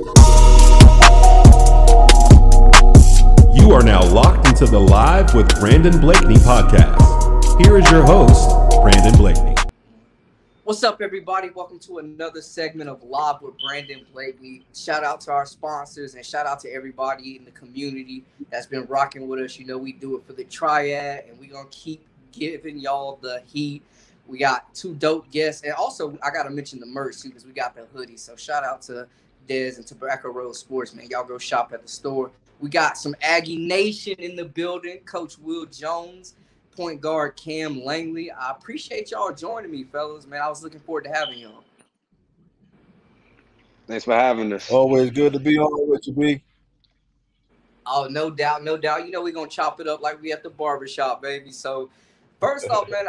You are now locked into the Live with Brandon Blakney podcast. Here is your host, Brandon Blakney. What's up, everybody? Welcome to another segment of Live with Brandon Blakney. Shout out to our sponsors and shout out to everybody in the community that's been rocking with us. You know, we do it for the Triad, and we're going to keep giving y'all the heat. We got two dope guests, and also I got to mention the merch, too, because we got the hoodie. So shout out to Dez and Tobacco Road Sports, man. Y'all go shop at the store. We got some Aggie Nation in the building. Coach Will Jones, point guard Kam Langley. I appreciate y'all joining me, fellas. Man, I was looking forward to having y'all. Thanks for having us. Always good to be on with you, B. Oh, no doubt, no doubt. You know we're gonna chop it up like we at the barbershop, baby. So first off, man,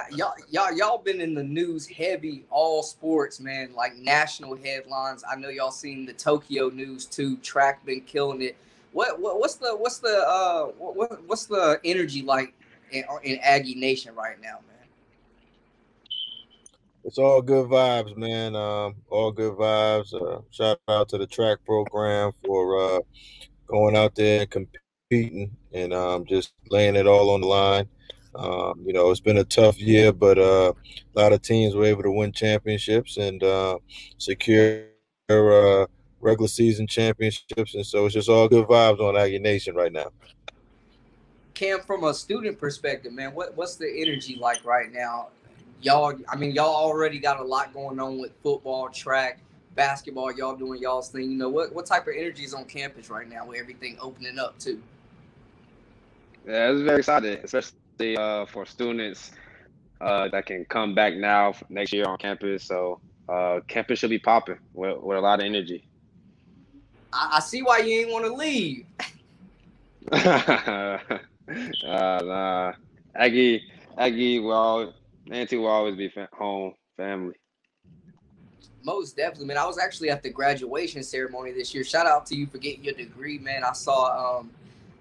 y'all been in the news heavy, all sports, man, like national headlines. I know y'all seen the Tokyo news too. Track been killing it. What's the energy like in Aggie Nation right now, man? It's all good vibes, man. All good vibes. Shout out to the track program for going out there and competing and just laying it all on the line. You know, it's been a tough year, but a lot of teams were able to win championships and secure regular season championships, and so it's just all good vibes on Aggie Nation right now. Kam, from a student perspective, man, what's the energy like right now? Y'all already got a lot going on with football, track, basketball. Y'all doing y'all's thing. You know, what type of energy is on campus right now with everything opening up too? Yeah, it's very exciting, especially for students that can come back now next year on campus. So campus should be popping with a lot of energy. I see why you ain't want to leave. Nah. Aggie A&T will always be home family. Most definitely, man. I was actually at the graduation ceremony this year. Shout out to you for getting your degree, man. I saw,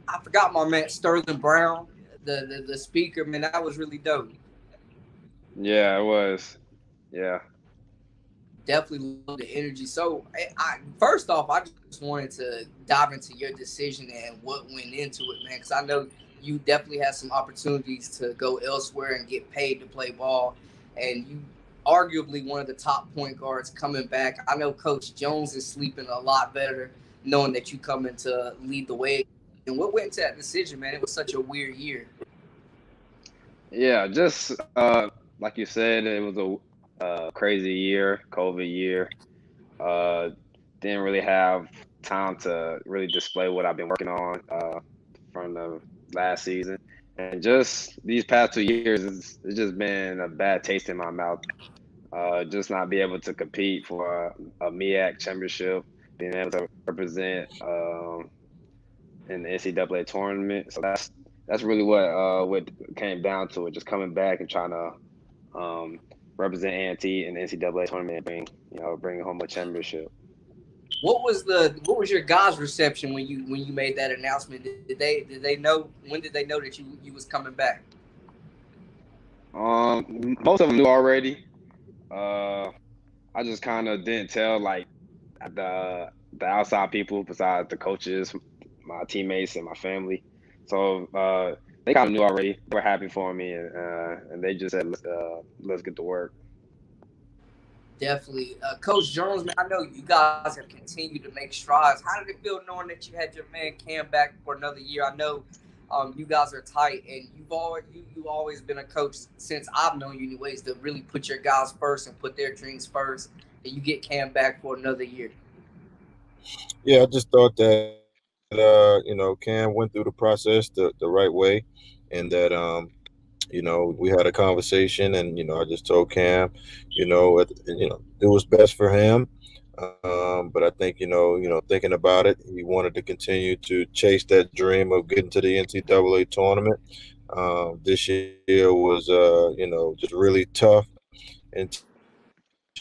I forgot my man Sterling Brown, the speaker, man. That was really dope. Yeah, it was. Yeah. Definitely love the energy. So, first off, I just wanted to dive into your decision and what went into it, man, because I know you definitely had some opportunities to go elsewhere and get paid to play ball, and you arguably one of the top point guards coming back. I know Coach Jones is sleeping a lot better knowing that you coming to lead the way. And what went into that decision, man? It was such a weird year. Yeah, just like you said, it was a crazy year, COVID year. Didn't really have time to really display what I've been working on from the last season. And just these past 2 years, it's just been a bad taste in my mouth. Just not be able to compete for a MEAC championship, being able to represent in the NCAA tournament. So that's really what came down to it, just coming back and trying to represent A&T in the NCAA tournament and bring home a championship. What was your guys' reception when you made that announcement? Did they know, when did they know that you was coming back? Most of them knew already. I just kind of didn't tell like the outside people besides the coaches, my teammates, and my family. So they kind of knew already. They were happy for me, and they just said, let's get to work. Definitely. Coach Jones, man, I know you guys have continued to make strides. How did it feel knowing that you had your man Kam back for another year? I know you guys are tight, and you've always been a coach since I've known you anyways to really put your guys first and put their dreams first, and you get Kam back for another year. Yeah, I just thought that Kam went through the process the right way, and that we had a conversation, and I just told Kam, it was best for him. But I think thinking about it, he wanted to continue to chase that dream of getting to the NCAA tournament. This year was just really tough in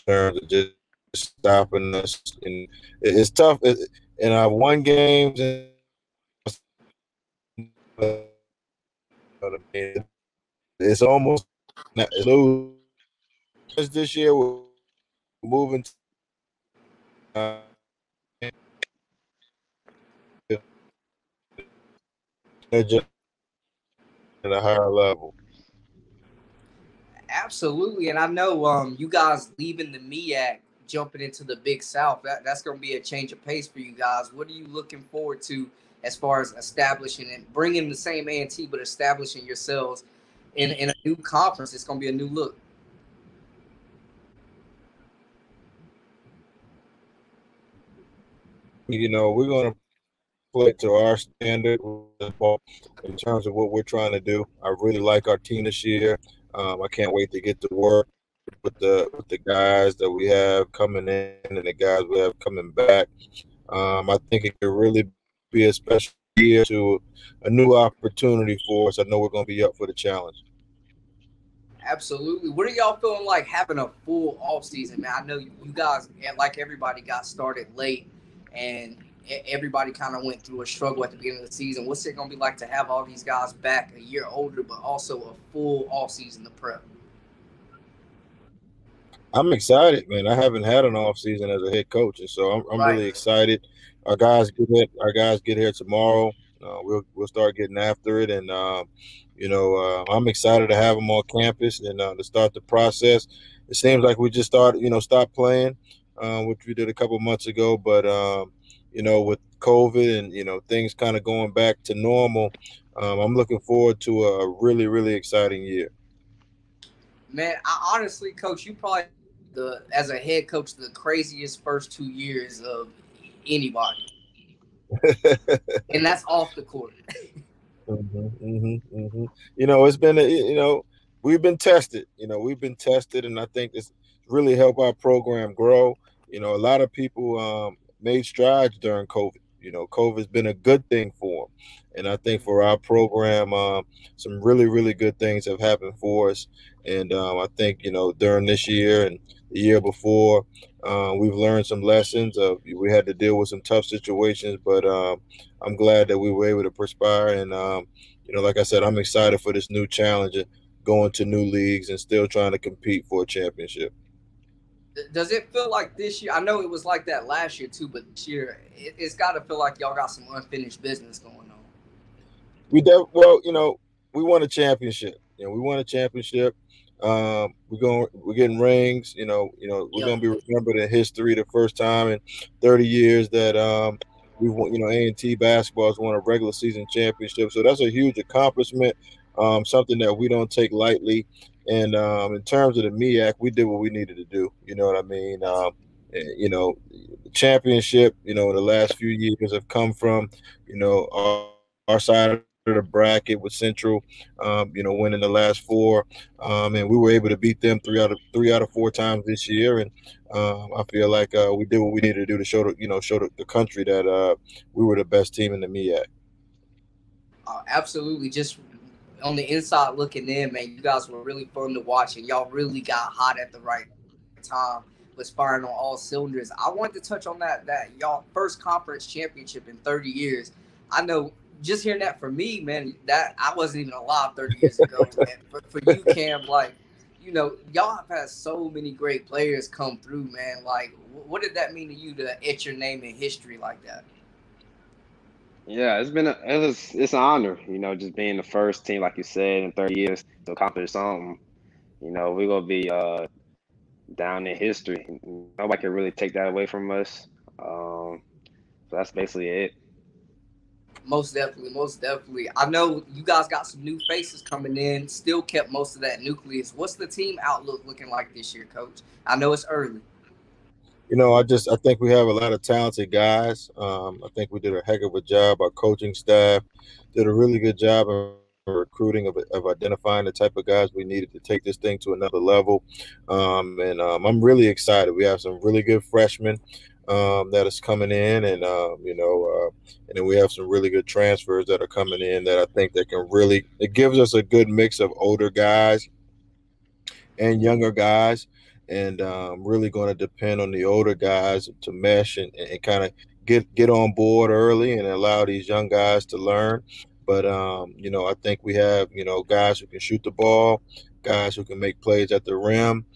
terms of just stopping us, and it's tough. And I won games. It's almost lose this year. We're moving. at a higher level. Absolutely, and I know you guys leaving the MEAC, jumping into the Big South. That's going to be a change of pace for you guys. What are you looking forward to as far as establishing and bringing the same A&T, but establishing yourselves in a new conference? It's going to be a new look. We're going to play to our standard in terms of what we're trying to do. I really like our team this year. I can't wait to get to work with the guys that we have coming in and the guys we have coming back. I think it could really be a special year to a new opportunity for us. I know we're going to be up for the challenge. Absolutely. What are y'all feeling like having a full off season, man? I know you guys, like everybody, got started late, and everybody kind of went through a struggle at the beginning of the season. What's it going to be like to have all these guys back a year older, but also a full off season to prep? I'm excited, man. I haven't had an off season as a head coach, and so I'm really excited. Our guys get here tomorrow. We'll start getting after it, and I'm excited to have them on campus and to start the process. It seems like we just stopped playing, which we did a couple months ago, but with COVID and things kind of going back to normal, I'm looking forward to a really, really exciting year. Man, I honestly, Coach, you probably as a head coach, the craziest first 2 years of anybody, and that's off the court. It's been we've been tested. And I think it's really helped our program grow. A lot of people made strides during COVID. COVID's been a good thing for them, and I think for our program, some really, really good things have happened for us. And I think during this year and the year before, we've learned some lessons. We had to deal with some tough situations, but I'm glad that we were able to perspire. And like I said, I'm excited for this new challenge of going to new leagues and still trying to compete for a championship. Does it feel like this year? I know it was like that last year too, but this year it's got to feel like y'all got some unfinished business going on. We won a championship. We won a championship. We're getting rings. We're gonna be remembered in history the first time in 30 years that we've won. A&T basketball has won a regular season championship, so that's a huge accomplishment. Something that we don't take lightly. And in terms of the MEAC, we did what we needed to do. You know what I mean? The championship, in the last few years have come from, our side of the bracket with Central, winning the last four. And we were able to beat them three out of 4 times this year. And I feel like we did what we needed to do to show the country that we were the best team in the MEAC. Absolutely. Just on the inside looking in, man, you guys were really fun to watch, and y'all really got hot at the right time, was firing on all cylinders. I wanted to touch on that y'all first conference championship in 30 years. I know just hearing that for me, man, that I wasn't even alive 30 years ago. But for you, Cam, y'all have had so many great players come through, man. Like, what did that mean to you to etch your name in history like that? Yeah, it's an honor, just being the first team, like you said, in 30 years to accomplish something. We're gonna be down in history. Nobody can really take that away from us. So that's basically it. Most definitely. I know you guys got some new faces coming in, still kept most of that nucleus. What's the team outlook looking like this year, Coach? I know it's early. I think we have a lot of talented guys. I think we did a heck of a job. Our coaching staff did a really good job of recruiting, of identifying the type of guys we needed to take this thing to another level. And I'm really excited. We have some really good freshmen that is coming in, and and then we have some really good transfers that are coming in that I think that it gives us a good mix of older guys and younger guys. And really going to depend on the older guys to mesh and kind of get on board early and allow these young guys to learn. But, I think we have, guys who can shoot the ball, guys who can make plays at the rim.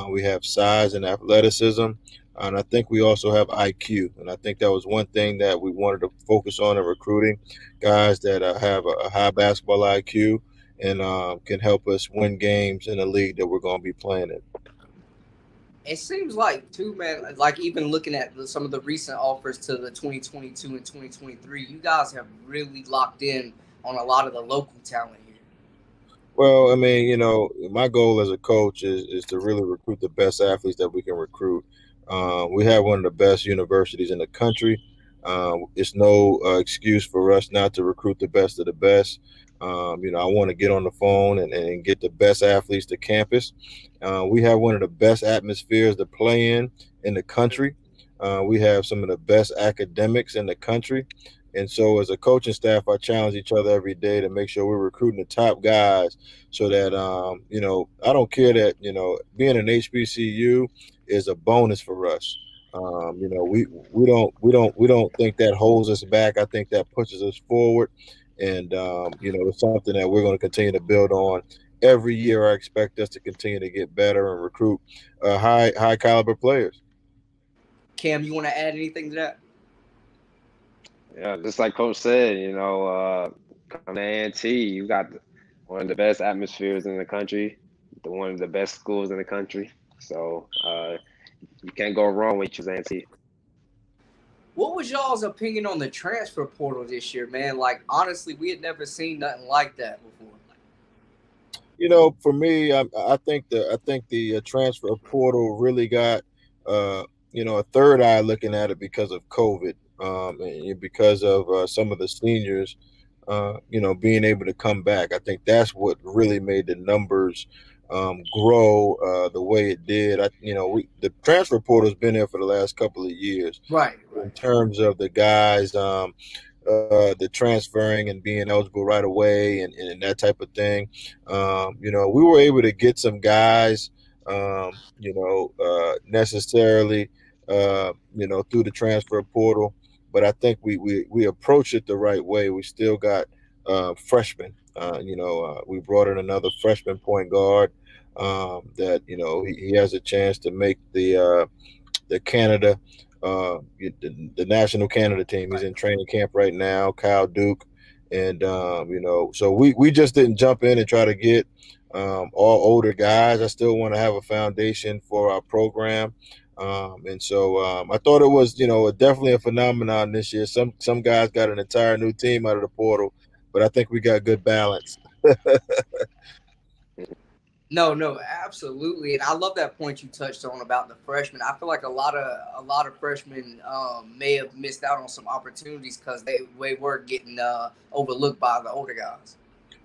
We have size and athleticism. And I think we also have IQ. And I think that was one thing that we wanted to focus on in recruiting, guys that have a high basketball IQ and can help us win games in the league that we're going to be playing in. It seems like too, man. Like even looking at some of the recent offers to the 2022 and 2023, you guys have really locked in on a lot of the local talent here. Well, I mean, my goal as a coach is to really recruit the best athletes that we can recruit. We have one of the best universities in the country. It's no excuse for us not to recruit the best of the best. I want to get on the phone and get the best athletes to campus. We have one of the best atmospheres to play in the country. We have some of the best academics in the country. And so as a coaching staff, I challenge each other every day to make sure we're recruiting the top guys so that, I don't care that, being an HBCU is a bonus for us. We don't think that holds us back. I think that pushes us forward. And, it's something that we're going to continue to build on. Every year, I expect us to continue to get better and recruit high caliber players. Cam, you want to add anything to that? Yeah, just like Coach said, Kam A&T, you got one of the best atmospheres in the country, one of the best schools in the country. So you can't go wrong when you choose A&T. What was y'all's opinion on the transfer portal this year, man? Like, honestly, we had never seen nothing like that before. For me, I think the transfer portal really got a third eye looking at it because of COVID, and because of some of the seniors, being able to come back. I think that's what really made the numbers grow the way it did. The transfer portal has been there for the last couple of years, right. In terms of the guys. The transferring and being eligible right away and that type of thing. We were able to get some guys, necessarily, through the transfer portal. But I think we approached it the right way. We still got freshmen. We brought in another freshman point guard that, he has a chance to make the Canada, the national Canada team. He's in training camp right now, Kyle Duke. And, so we just didn't jump in and try to get all older guys. I still want to have a foundation for our program. And so I thought it was, definitely a phenomenon this year. Some guys got an entire new team out of the portal, but I think we got good balance. No, absolutely, and I love that point you touched on about the freshmen. I feel like a lot of freshmen may have missed out on some opportunities because they were getting overlooked by the older guys.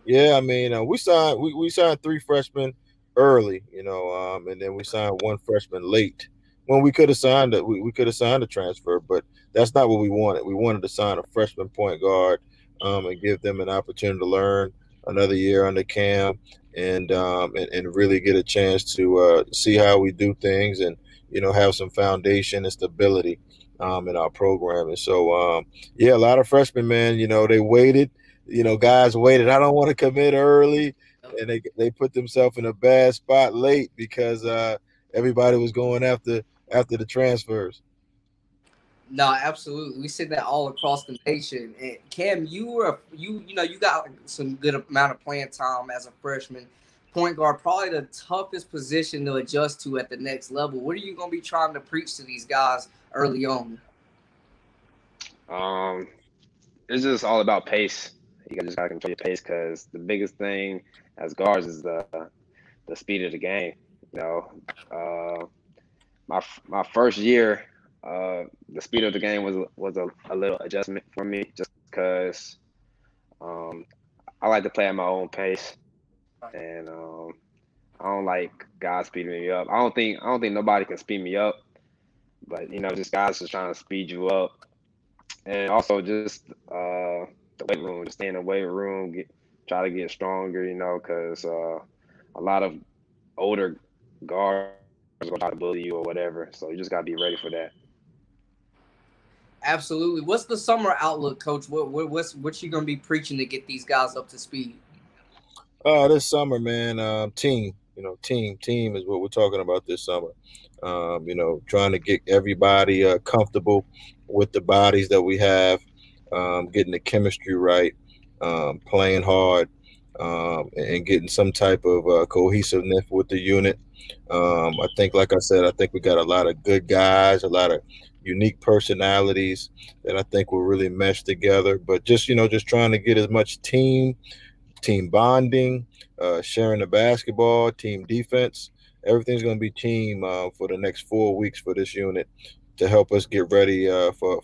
Yeah, I mean, we signed 3 freshmen early, and then we signed 1 freshman late. When we could have signed we could have signed a transfer, but that's not what we wanted. We wanted to sign a freshman point guard and give them an opportunity to learn another year under Cam. And really get a chance to see how we do things and, have some foundation and stability in our program. And so, a lot of freshmen, man, they waited, guys waited. I don't want to commit early. And they put themselves in a bad spot late because everybody was going after the transfers. No, absolutely. We see that all across the nation. And Cam, you got some good amount of playing time as a freshman. Point guard, probably the toughest position to adjust to at the next level. What are you going to be trying to preach to these guys early on? It's just all about pace. You just got to control your pace because the biggest thing as guards is the speed of the game. My first year, the speed of the game was a little adjustment for me just because I like to play at my own pace, and I don't like guys speeding me up. I don't think nobody can speed me up, but just guys just trying to speed you up, and also just the weight room, just stay in the weight room, try to get stronger, because a lot of older guards are going to try to bully you or whatever, so you just got to be ready for that. Absolutely. What's the summer outlook, Coach? What you gonna be preaching to get these guys up to speed? This summer, man, team. team is what we're talking about this summer. Trying to get everybody comfortable with the bodies that we have, getting the chemistry right, playing hard, and getting some type of cohesiveness with the unit. I think, like I said, I think we got a lot of good guys, a lot of unique personalities that I think will really mesh together. But just trying to get as much team bonding, sharing the basketball, team defense. Everything's going to be team for the next 4 weeks for this unit to help us get ready for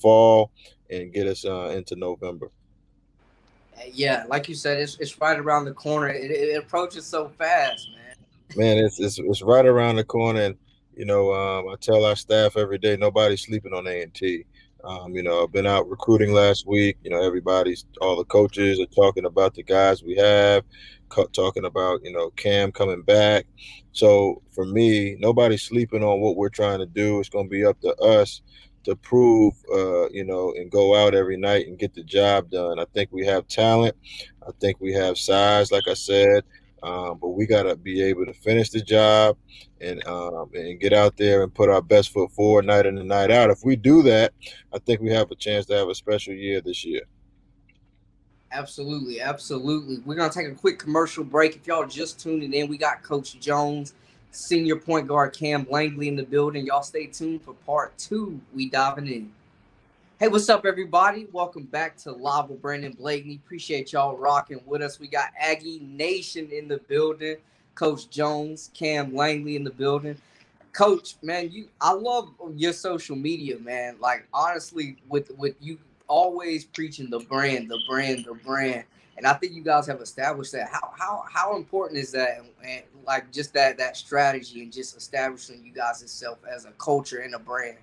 fall and get us into November. Yeah, like you said, it's right around the corner. It approaches so fast, man. Man, it's right around the corner, and I tell our staff every day, nobody's sleeping on A&T. I've been out recruiting last week. All the coaches are talking about the guys we have, talking about Kam coming back. So for me, nobody's sleeping on what we're trying to do. It's going to be up to us to prove, and go out every night and get the job done. I think we have talent. I think we have size, like I said. But we got to be able to finish the job and get out there and put our best foot forward night in and night out. If we do that, I think we have a chance to have a special year this year. Absolutely, absolutely. We're going to take a quick commercial break. If y'all just tuning in, we got Coach Jones, senior point guard Kam Langley in the building. Y'all stay tuned for part 2. We diving in. Hey, what's up, everybody? Welcome back to Live with Brandon Blakney. Appreciate y'all rocking with us. We got Aggie Nation in the building. Coach Jones, Kam Langley in the building. Coach, man, I love your social media, man. Like, honestly, with you always preaching the brand. And I think you guys have established that. How important is that? And like just that strategy and just establishing you guys itself as a culture and a brand.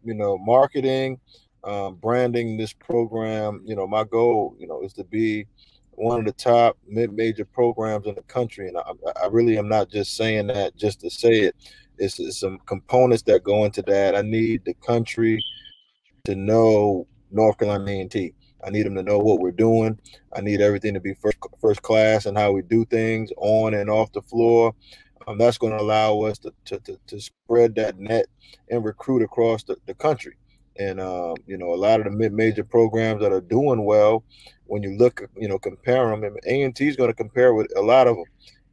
Marketing, branding this program. My goal, is to be one of the top mid-major programs in the country. And I really am not just saying that just to say it. It's some components that go into that. I need the country to know North Carolina A&T. I need them to know what we're doing. I need everything to be first class and how we do things on and off the floor. That's going to allow us to spread that net and recruit across the country. And, a lot of the mid-major programs that are doing well, when you look, compare them, and A&T is going to compare with a lot of them.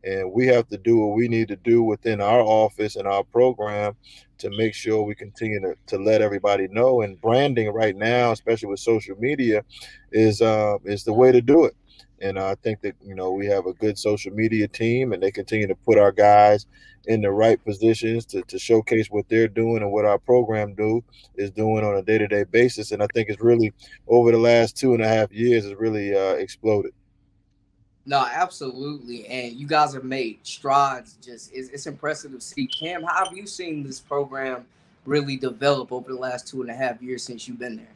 And we have to do what we need to do within our office and our program to make sure we continue to let everybody know. And branding right now, especially with social media, is the way to do it. And I think that, we have a good social media team, and they continue to put our guys in the right positions to showcase what they're doing and what our program is doing on a day-to-day basis. And I think it's really, over the last 2.5 years, it's really exploded. No, absolutely. And you guys have made strides. It's impressive to see. Kam, how have you seen this program really develop over the last 2.5 years since you've been there?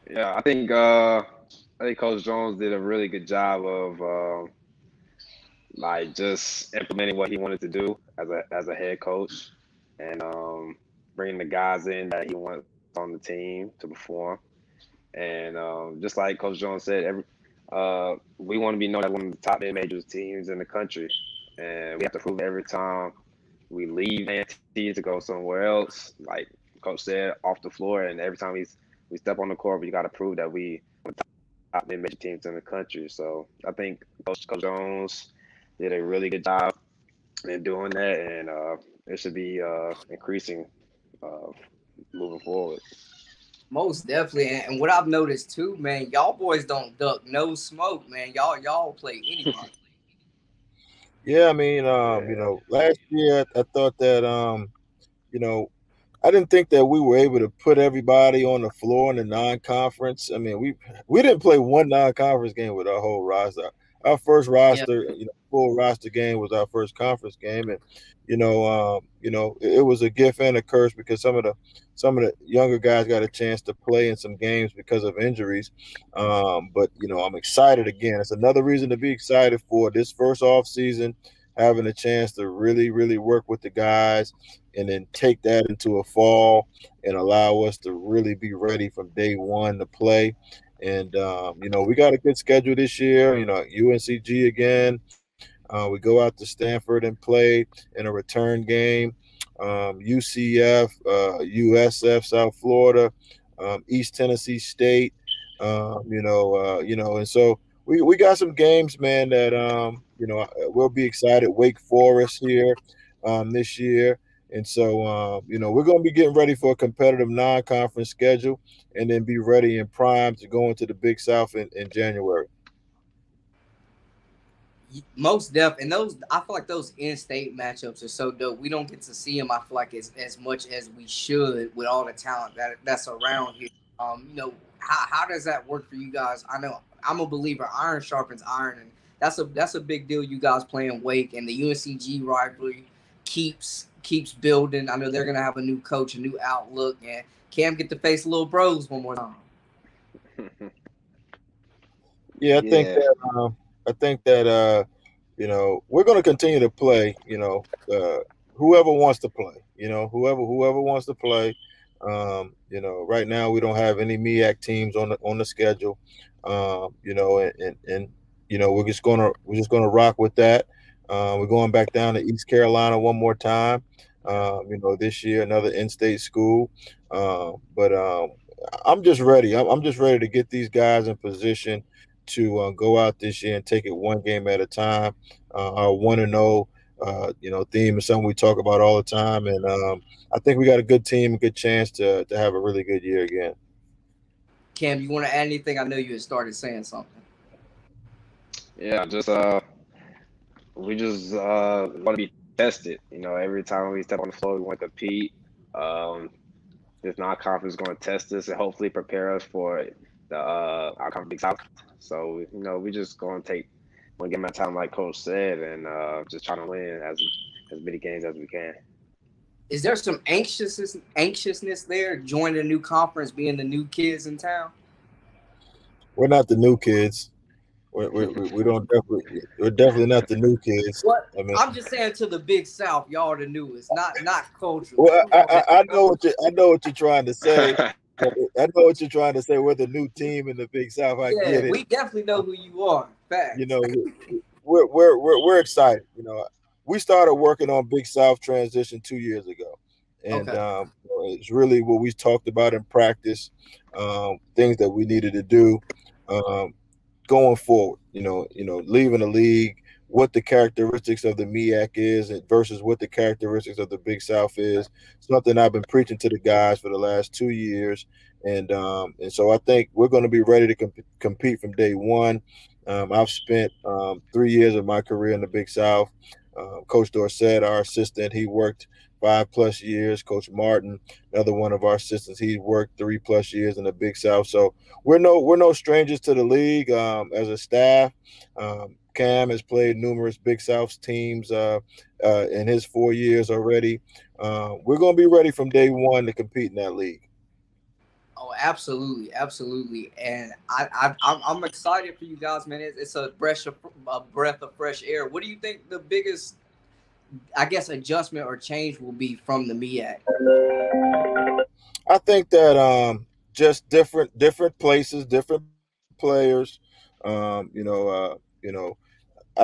Yeah, I think Coach Jones did a really good job of just implementing what he wanted to do as a head coach, and bringing the guys in that he wants on the team to perform. And just like Coach Jones said, we want to be known as one of the top mid-major teams in the country, and we have to prove every time we leave A&T to go somewhere else. Like Coach said, off the floor, and every time we step on the court, we got to prove that we are the top mid-major teams in the country. So I think Coach Jones did a really good job in doing that, and it should be increasing moving forward. Most definitely. And what I've noticed too, man, y'all boys don't duck no smoke, man. Y'all play anybody. Yeah, I mean, last year I thought that, I didn't think that we were able to put everybody on the floor in the non-conference. I mean, we didn't play one non-conference game with our whole roster. Our first roster, full roster game was our first conference game, and it was a gift and a curse because some of the younger guys got a chance to play in some games because of injuries. But I'm excited again. It's another reason to be excited for this first off season, having a chance to really, really work with the guys, and then take that into a fall and allow us to really be ready from day one to play. And we got a good schedule this year. UNCG again. We go out to Stanford and play in a return game. UCF, USF, South Florida, East Tennessee State. And so we got some games, man, that we'll be excited. Wake Forest here this year. And so, we're going to be getting ready for a competitive non-conference schedule and then be ready and primed to go into the Big South in January. Most def, and those, I feel like those in-state matchups are so dope. We don't get to see them, I feel like, as much as we should with all the talent that's around here. How does that work for you guys? I know I'm a believer, iron sharpens iron, and that's a big deal. You guys playing Wake, and the UNCG rivalry keeps building. I know they're gonna have a new coach, a new outlook, and Cam get to face little bros one more time. Yeah, I think that we're going to continue to play. Whoever wants to play. Whoever wants to play. Right now we don't have any MEAC teams on the schedule. We're just gonna rock with that. We're going back down to East Carolina one more time. This year another in-state school. But I'm just ready. I'm just ready to get these guys in position to go out this year and take it one game at a time. Our 1-0, theme is something we talk about all the time, and I think we got a good team, a good chance to have a really good year again. Cam, you want to add anything? I know you had started saying something. Yeah, we just want to be tested. Every time we step on the floor, we want to compete. This non-conference is going to test us and hopefully prepare us for our conference Big South. So, we just going to take one game at a time, like Coach said, and just trying to win as many games as we can. Is there some anxiousness there, joining a new conference, being the new kids in town? We're not the new kids. We're definitely not the new kids. What? I'm just saying, to the Big South, y'all are the newest, not cultural. Well, I know what you're trying to say. I know what you're trying to say. We're the new team in the Big South. I get it. We definitely know who you are. Facts. We're excited. We started working on Big South transition 2 years ago, and it's really what we talked about in practice, things that we needed to do going forward. Leaving the league, what the characteristics of the MEAC is versus what the characteristics of the Big South is. Something I've been preaching to the guys for the last 2 years. And so I think we're going to be ready to compete from day one. I've spent 3 years of my career in the Big South. Coach Dorsett, our assistant, he worked 5+ years. Coach Martin, another one of our assistants, he worked 3+ years in the Big South. So we're no strangers to the league as a staff. Cam has played numerous Big South teams in his 4 years already. We're going to be ready from day one to compete in that league. Oh, absolutely, absolutely, and I'm excited for you guys, man. It's a breath of fresh air. What do you think the biggest, I guess, adjustment or change will be from the MEAC? I think that just different places, different players. I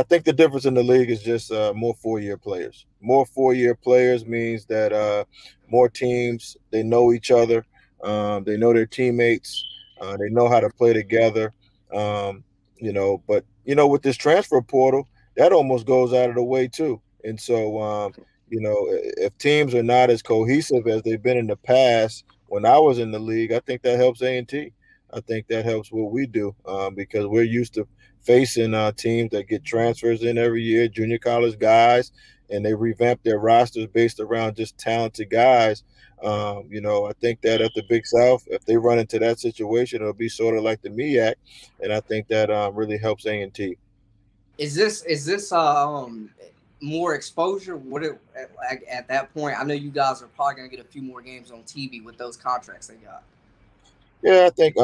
think the difference in the league is just more 4-year players. More 4-year players means that more teams, they know each other. They know their teammates. They know how to play together. But with this transfer portal, that almost goes out of the way too. And so, if teams are not as cohesive as they've been in the past, when I was in the league, I think that helps A&T. I think that helps what we do because we're used to facing teams that get transfers in every year, junior college guys, and they revamp their rosters based around just talented guys. I think that at the Big South, if they run into that situation, it'll be sort of like the MEAC, and I think that really helps A&T. Is this more exposure? At that point, I know you guys are probably going to get a few more games on TV with those contracts they got. Yeah, I think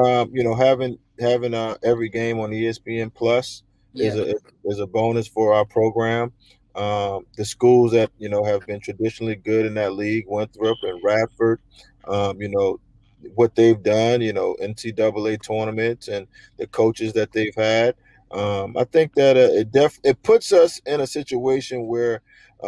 having every game on ESPN Plus is a bonus for our program. The schools that have been traditionally good in that league, Winthrop and Radford, what they've done, you know, NCAA tournaments and the coaches that they've had. I think that it puts us in a situation where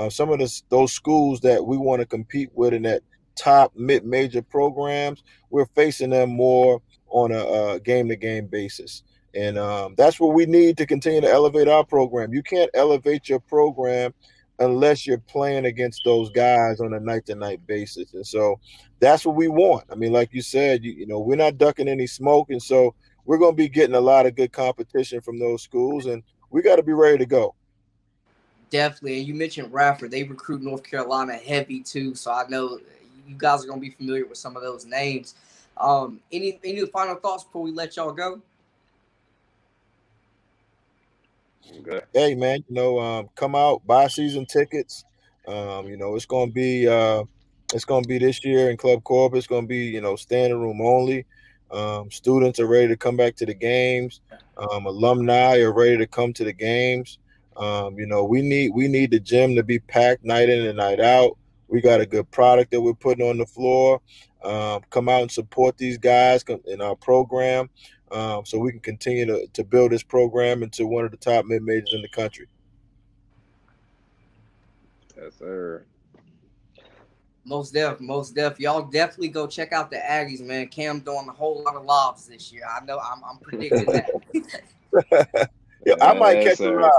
some of those schools that we want to compete with in that top mid-major programs, we're facing them more on a game-to-game basis. And that's what we need to continue to elevate our program. You can't elevate your program unless you're playing against those guys on a night-to-night basis. And so that's what we want. I mean, like you said, you know, we're not ducking any smoke. And so we're going to be getting a lot of good competition from those schools, and we got to be ready to go. Definitely. And you mentioned Radford. They recruit North Carolina heavy too. So I know you guys are going to be familiar with some of those names. Any final thoughts before we let y'all go? Good. Hey man, you know, come out, buy season tickets. You know, it's gonna be this year in Club Corp. It's gonna be, you know, standing room only. Students are ready to come back to the games. Alumni are ready to come to the games. You know, we need the gym to be packed night in and night out. We got a good product that we're putting on the floor. Come out and support these guys in our program. So we can continue to build this program into one of the top mid-majors in the country. Yes, sir. Most def. Y'all definitely go check out the Aggies, man. Cam doing a whole lot of lobs this year. I know. I'm predicting that. Yeah, I might catch a lob.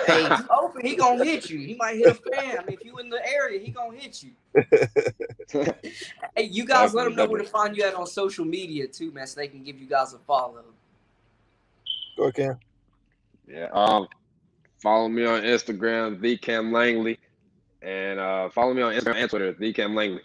Hey, he's open. He gonna hit you. He might hit a fan. I mean, if you in the area, he gonna hit you. Hey, you guys let them know where to find you at on social media too, man, so they can give you guys a follow. Go ahead, Cam. Yeah. Follow me on Instagram, the Kam Langley, and follow me on Instagram and Twitter, the Kam Langley.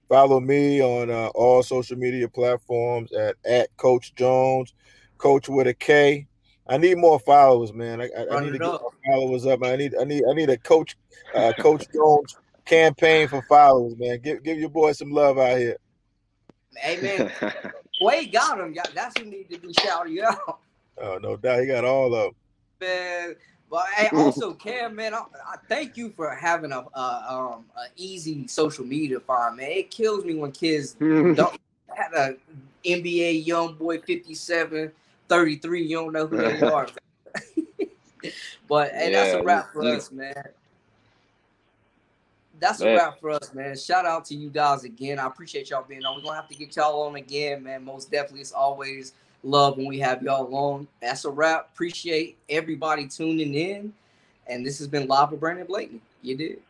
Follow me on all social media platforms at Coach Jones, Coach with a K. I need more followers, man. I need to get more followers up. I need a Coach Jones campaign for followers, man. Give your boy some love out here. Hey man, Wade got him. That's who need to be shouting you out. Oh, no doubt, he got all of them. Man, but hey, also Cam, man, I thank you for having a easy social media to find, man. It kills me when kids don't have a NBA young boy 57, 33. You don't know who they are. But hey, that's a wrap for us, man. That's a wrap for us, man. Shout out to you guys again. I appreciate y'all being on. We're gonna have to get y'all on again, man. Most definitely, it's always love when we have y'all on. That's a wrap. Appreciate everybody tuning in. And this has been Live with Brandon Blakney. You did.